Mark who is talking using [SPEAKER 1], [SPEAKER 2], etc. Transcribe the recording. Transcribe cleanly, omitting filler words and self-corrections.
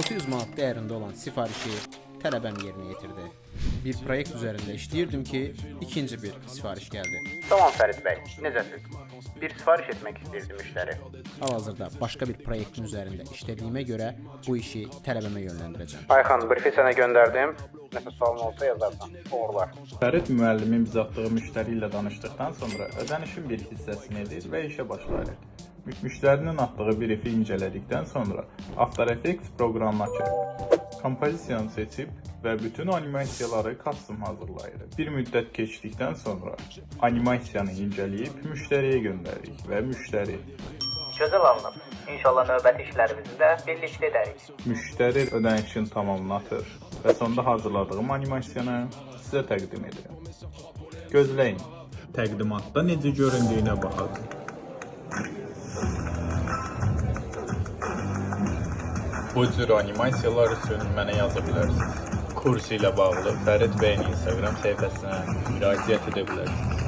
[SPEAKER 1] 600 manat değerinde olan sifarişi tələbəm yerinə yetirdi. Bir proyekt üzərində işləyirdim ki, ikinci bir sifariş gəldi.
[SPEAKER 2] Tamam Fərid bəy, necəsiz? Bir sifariş etmək istəyirdi müştəri.
[SPEAKER 1] Hal-hazırda başqa bir proyektin üzərində işlədiyimə görə bu işi tələbəmə yönləndirəcəm.
[SPEAKER 2] Ayxan, brifi sənə göndərdim. Nəsə sualın olsa yazarsan. Uğurlar.
[SPEAKER 3] Fərid müəllimin biz atdığı müştəri ilə danışdıqdan sonra ödənişin bir hissəsini edir və işə başlayır. Müştərinin atdığı brifi incələdikdən sonra After Effects proqramını açır. Kompozisiyanı seçib və bütün animasiyaları custom hazırlayır. Bir müddət keçdikdən sonra animasiyanı incələyib müştəriyə göndəririk və müştəri
[SPEAKER 4] Gözəl alınıb. İnşallah növbəti işlərimizi də birlikdə edərik.
[SPEAKER 3] Müştəri ödənişini tamamlatır və sonda hazırladığım animasiyanı sizə təqdim edirəm. Gözləyin. Təqdimatda necə göründüyünə baxın. Bu cür animasiyalar üçün mənə yaza bilərsiniz. Kurs ilə bağlı Fərid bəyin Instagram səhifəsinə müraciət edə bilərsiniz.